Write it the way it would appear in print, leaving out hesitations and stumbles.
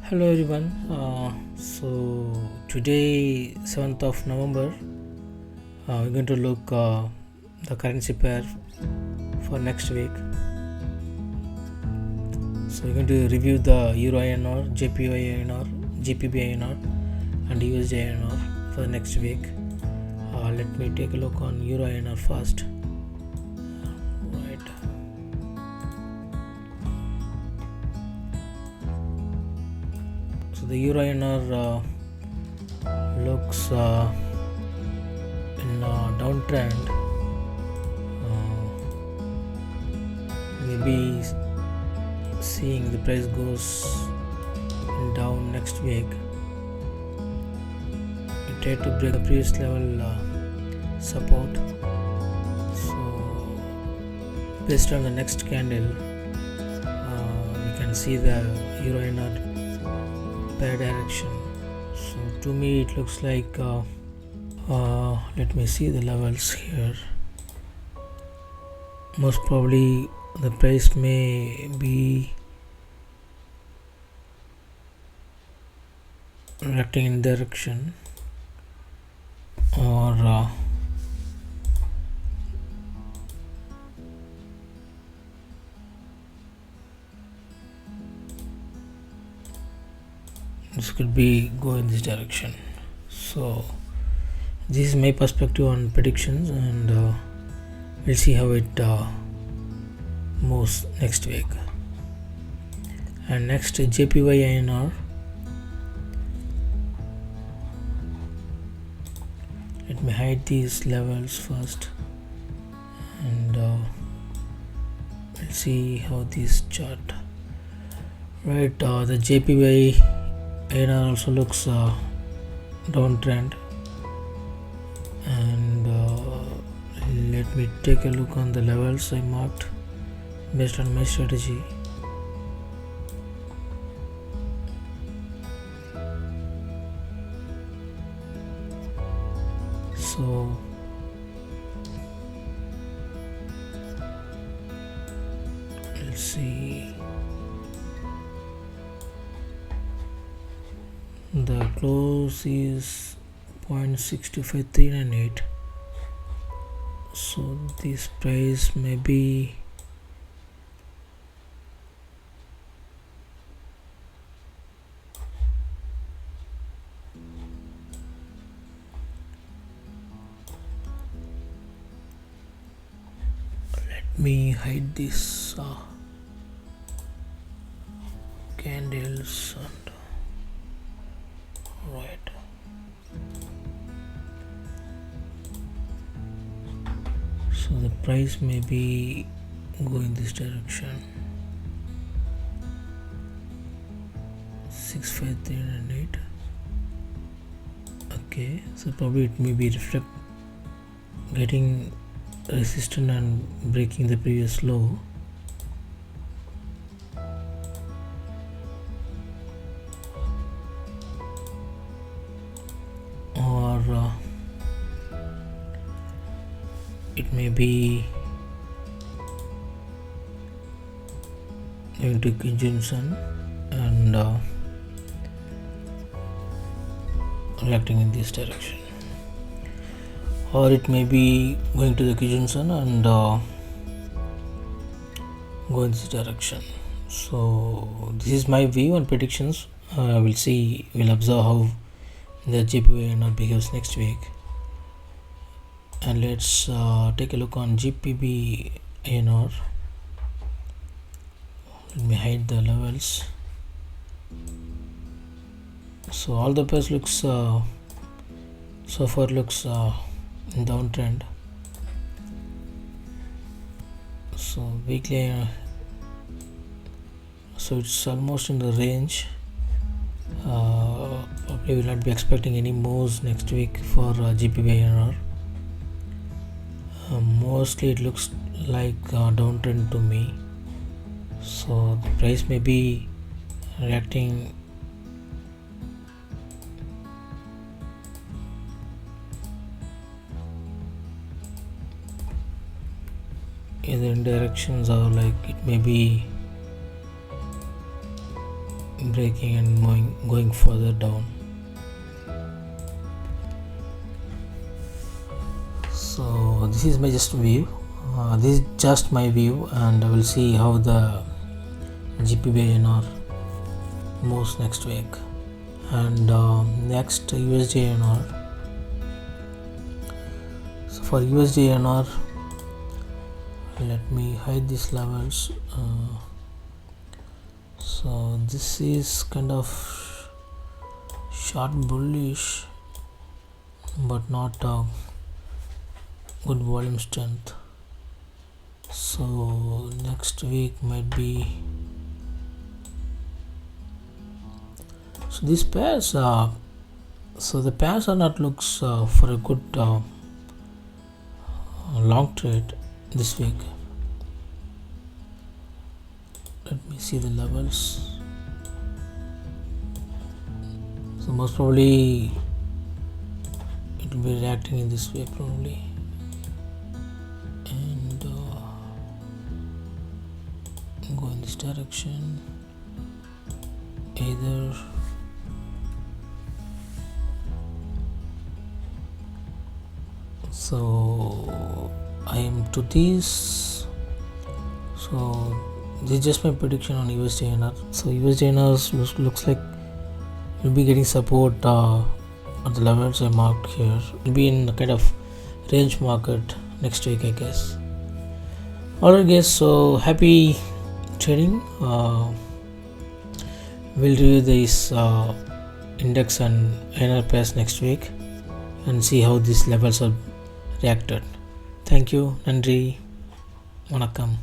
Hello everyone. So today 7th of November we're going to look the currency pair for next week. So we're going to review the Eur-Inr, Gbp-Inr, Gbp-Inr and USD-Inr for the next week. Let me take a look on Eur-Inr first. So the Eur-Inr looks in a downtrend. Maybe seeing the price goes down next week. It tried to break the previous level support. So based on the next candle, we can see the Eur-Inr pair direction. So to me it looks like let me see the levels here. Most probably the price may be reacting in direction, or this could be go in this direction. So this is my perspective on predictions, and we'll see how it moves next week. And next, JPY-INR. Let me hide these levels first, and we'll see how these chart. Right, the JPY-INR also looks downtrend, and let me take a look on the levels I marked based on my strategy. So let's see, the close is 0.625398. So this price may be let me hide this candles and right. So the price may be going this direction, 65398. Okay, so probably it may be getting resistance and breaking the previous low. Or it may be going to conjunction and reacting in this direction, or it may be going to the conjunction and go in this direction. So this is my view on predictions. We'll observe how the JPY-INR behaves next week. And let's take a look on GBP-INR. Let me hide the levels. So all the pairs looks so far looks in downtrend. So weekly, so it's almost in the range. Probably will not be expecting any moves next week for GBP-INR. Mostly it looks like downtrend to me. So the price may be reacting either in directions, or like it may be breaking and going further down. So this is my just view. This is just my view, and I will see how the Gbp-Inr moves next week. And next USD-Inr. So for USD-Inr, let me hide these levels. So this is kind of short bullish, but not good volume strength. So next week might be. So these pairs, so the pairs are not looks for a good long trade this week. Let me see the levels. So most probably it will be reacting in this way probably, and go in this direction either. So I am to these. So this is just my prediction on USD-Inr. So USD-Inr looks like will be getting support at the levels I marked here. Will be in a kind of range market next week, I guess. Alright guys, so happy trading. We'll review this index and INR pairs next week and see how these levels are reacted. Thank you. Nandri. Vanakkam.